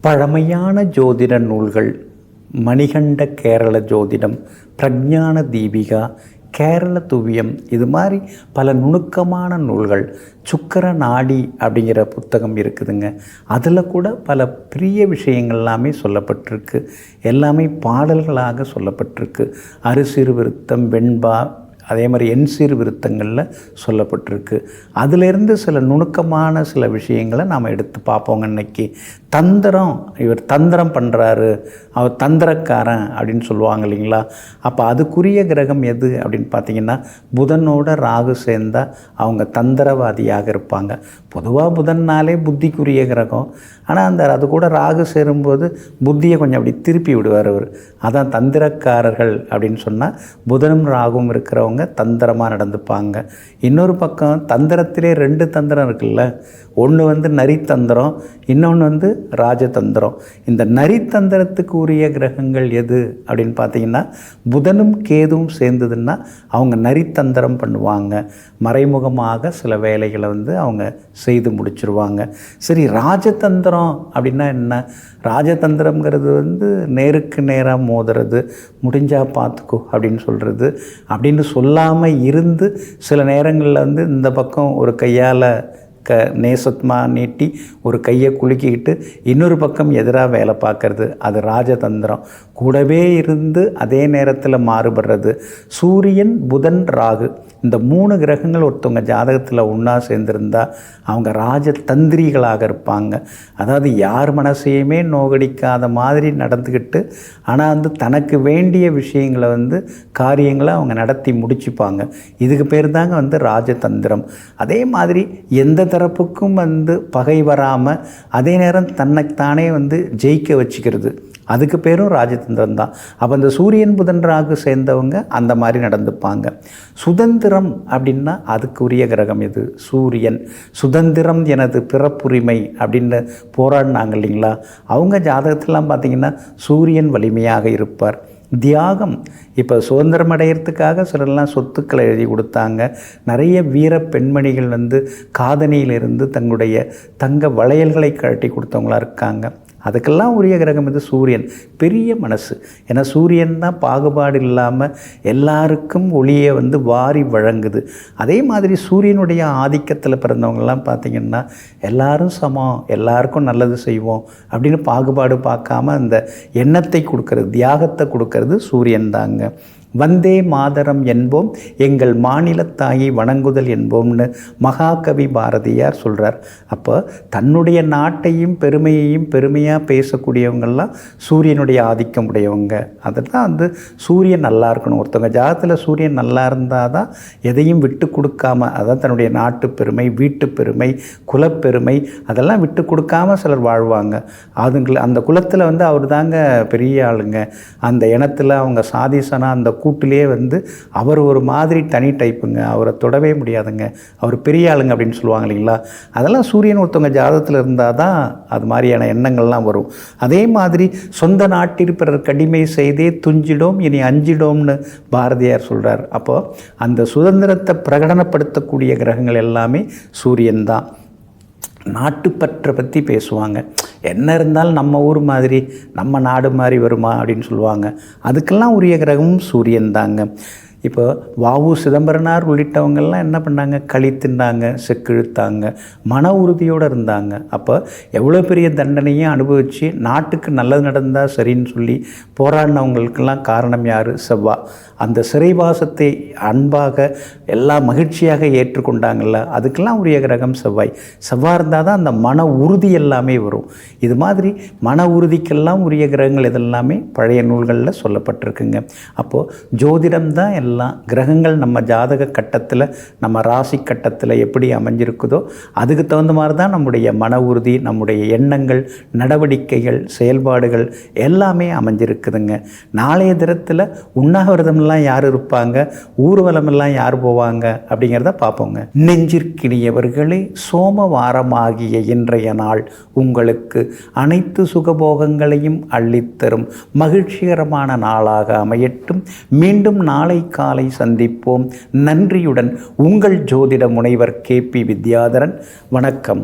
பழமையான ஜோதிட நூல்கள் மணிகண்ட கேரள ஜோதிடம், பிரஜான தீபிகா, கேரள துவியம், இது மாதிரி பல நுணுக்கமான நூல்கள். சுக்கர நாடி அப்படிங்கிற புத்தகம் இருக்குதுங்க. அதில் கூட பல பெரிய விஷயங்கள் எல்லாமே சொல்லப்பட்டிருக்கு. எல்லாமே பாடல்களாக சொல்லப்பட்டிருக்கு. அறுசீர் விருத்தம், வெண்பா, அதே மாதிரி எண்சீர் விருத்தங்களில் சொல்லப்பட்டிருக்கு. அதிலிருந்து சில நுணுக்கமான சில விஷயங்களை நாம் எடுத்து பார்ப்போங்க. இன்றைக்கி தந்திரம், இவர் தந்திரம் பண்ணுறாரு, அவர் தந்திரக்காரன் அப்படின்னு சொல்லுவாங்க இல்லைங்களா? அப்போ அதுக்குரிய கிரகம் எது அப்படின்னு பார்த்திங்கன்னா, புதனோட ராகு சேர்ந்தால் அவங்க தந்திரவாதியாக இருப்பாங்க. பொதுவாக புதன்னாலே புத்திக்குரிய கிரகம். ஆனால் அது கூட ராகு சேரும்போது புத்தியை கொஞ்சம் அப்படி திருப்பி விடுவார் அவர். அதான் தந்திரக்காரர்கள் அப்படின்னு சொன்னால் புதனும் ராகும் இருக்கிறவங்க தந்திரமாக நடந்துப்பாங்க. இன்னொரு பக்கம் தந்திரத்திலே 2 தந்திரம் இருக்குல்ல. ஒன்று நரித்தந்திரம், இன்னொன்று ராஜதந்திரம். இந்த நரித்தந்திரத்துக்கு உரிய கிரகங்கள் எது அப்படின்னு பார்த்தீங்கன்னா, புதனும் கேதுவும் சேர்ந்ததுன்னா அவங்க நரித்தந்திரம் பண்ணுவாங்க. மறைமுகமாக சில வேலைகளை அவங்க செய்து முடிச்சிருவாங்க. சரி, ராஜதந்திரம் அப்படின்னா என்ன? ராஜதந்திரங்கிறது நேருக்கு நேராக மோதுறது, முடிஞ்சால் பார்த்துக்கோ அப்படின்னு சொல்கிறது. அப்படின்னு சொல்லாமல் இருந்து சில நேரங்களில் இந்த பக்கம் ஒரு கையால் நேசத்மாக நீட்டி ஒரு கையை குலுக்கிக்கிட்டு இன்னொரு பக்கம் எதிராக வேலை பார்க்கறது, அது ராஜதந்திரம். கூடவே இருந்து அதே நேரத்தில் மாறுபடுறது. சூரியன், புதன், ராகு, இந்த 3 கிரகங்கள் ஒருத்தவங்க ஜாதகத்தில் ஒன்றா சேர்ந்துருந்தால் அவங்க ராஜதந்திரிகளாக இருப்பாங்க. அதாவது யார் மனசையுமே நோகடிக்காத மாதிரி நடந்துக்கிட்டு, ஆனால் தனக்கு வேண்டிய விஷயங்களை காரியங்களை அவங்க நடத்தி முடிச்சுப்பாங்க. இதுக்கு பேர் தாங்க ராஜதந்திரம். அதே மாதிரி எந்த தரப்புக்கும் பகை வராமல் அதே நேரம் தன்னைத்தானே ஜெயிக்க வச்சுக்கிறது, அதுக்கு பேரும் ராஜதந்திரம் தான். அப்போ இந்த சூரியன், புதன், ராகு சேர்ந்தவங்க அந்த மாதிரி நடந்துப்பாங்க. சுதந்திரம் அப்படின்னா அதுக்குரிய கிரகம் இது சூரியன். சுதந்திரம் எனது பிறப்புரிமை அப்படின்னு போராடினாங்க இல்லைங்களா? அவங்க ஜாதகத்திலாம் பார்த்திங்கன்னா சூரியன் வலிமையாக இருப்பார். தியாகம், இப்போ சுதந்திரம் அடையிறதுக்காக சிலர்லாம் சொத்துக்களை எழுதி கொடுத்தாங்க. நிறைய வீர பெண்மணிகள் காதணியிலிருந்து தங்களுடைய தங்க வளையல்களை கழட்டி கொடுத்தவங்களாக இருக்காங்க. அதுக்கெல்லாம் உரிய கிரகம் இது சூரியன். பெரிய மனசு. ஏன்னா சூரியன் தான் பாகுபாடு இல்லாமல் எல்லாருக்கும் ஒளியை வாரி வழங்குது. அதே மாதிரி சூரியனுடைய ஆதிக்கத்தில் பிறந்தவங்கெல்லாம் பார்த்திங்கன்னா எல்லாரும் சமம், எல்லாருக்கும் நல்லது செய்வோம் அப்படின்னு பாகுபாடு பார்க்காம அந்த எண்ணத்தை கொடுக்கறது, தியாகத்தை கொடுக்கறது சூரியன் தாங்க. வந்தே மாதரம் என்போம், எங்கள் மாநிலத்தாயை வணங்குதல் என்போம்னு மகாகவி பாரதியார் சொல்கிறார். அப்போ தன்னுடைய நாட்டையும் பெருமையையும் பெருமையாக பேசக்கூடியவங்கள்லாம் சூரியனுடைய ஆதிக்கம் உடையவங்க. அதெல்லாம் சூரியன் நல்லா இருக்கணும். ஒருத்தவங்க ஜாதகத்தில் சூரியன் நல்லா இருந்தால் தான் எதையும் விட்டு கொடுக்காம, அதான் தன்னுடைய நாட்டு பெருமை, வீட்டு பெருமை, குலப்பெருமை, அதெல்லாம் விட்டு கொடுக்காம சிலர் வாழ்வாங்க. அந்த குலத்தில் அவர் தாங்க பெரிய ஆளுங்க. அந்த இனத்தில் அவங்க சாதிசனா அந்த கூட்டிலே அவர் ஒரு மாதிரி தனி டைப்புங்க. அவரை தொடவே முடியாதுங்க. அவர் பெரிய ஆளுங்க அப்படின்னு சொல்லுவாங்க இல்லைங்களா? அதெல்லாம் சூரியன் ஒருத்தவங்க ஜாதகத்தில் இருந்தால் தான் அது மாதிரியான எண்ணங்கள்லாம் வரும். அதே மாதிரி சொந்த நாட்டில் பிறர் கடிமை செய்தே துஞ்சிடோம் இனி அஞ்சிடோம்னு பாரதியார் சொல்கிறார். அப்போது அந்த சுதந்திரத்தை பிரகடனப்படுத்தக்கூடிய கிரகங்கள் எல்லாமே சூரியன் தான். நாட்டுப்பற்றை பற்றி பேசுவாங்க. என்ன இருந்தாலும் நம்ம ஊர் மாதிரி நம்ம நாடு மாதிரி வருமா அப்படின்னு சொல்லுவாங்க. அதுக்கெல்லாம் உரிய கிரகமும் சூரியன் தாங்க. இப்போ வாவு சிதம்பரனார் உள்ளிட்டவங்கள்லாம் என்ன பண்ணாங்க? களி தின்னாங்க, செக்கிழுத்தாங்க, மன உறுதியோடு இருந்தாங்க. அப்போ எவ்வளோ பெரிய தண்டனையும் அனுபவித்து நாட்டுக்கு நல்லது நடந்தால் சரின்னு சொல்லி போராடினவங்களுக்கெல்லாம் காரணம் யார்? செவ்வாய். அந்த சிறைவாசத்தை அன்பாக எல்லாம் மகிழ்ச்சியாக ஏற்றுக்கொண்டாங்கள்ல, அதுக்கெல்லாம் உரிய கிரகம் செவ்வாய். செவ்வாய் இருந்தால் தான் அந்த மன உறுதி எல்லாமே வரும். இது மாதிரி மன உறுதிக்கெல்லாம் உரிய கிரகங்கள் இதெல்லாமே பழைய நூல்களில் சொல்லப்பட்டிருக்குங்க. அப்போது ஜோதிடம் தான் எல்லாம். கிரகங்கள் நம்ம ஜாதக கட்டத்தில், நம்ம ராசி கட்டத்தில் எப்படி அமைஞ்சிருக்குதோ அதுக்கு தகுந்த மாதிரி தான் நம்முடைய மன உறுதி, நம்முடைய எண்ணங்கள், நடவடிக்கைகள், செயல்பாடுகள் எல்லாமே அமைஞ்சிருக்குதுங்க. நாளைய தினத்தில் உண்ணாவிரதம்லாம் யார் இருப்பாங்க, ஊர்வலமெல்லாம் யார் போவாங்க அப்படிங்கிறத பார்ப்போங்க. நெஞ்சிற்கினியவர்களே, சோமவாரமாகிய இன்றைய நாள் உங்களுக்கு அனைத்து சுகபோகங்களையும் அள்ளித்தரும் மகிழ்ச்சிகரமான நாளாக அமையட்டும். மீண்டும் நாளை காலை சந்திப்போம். நன்றியுடன் உங்கள் ஜோதிட முனைவர் KP வித்யாதரன். வணக்கம்.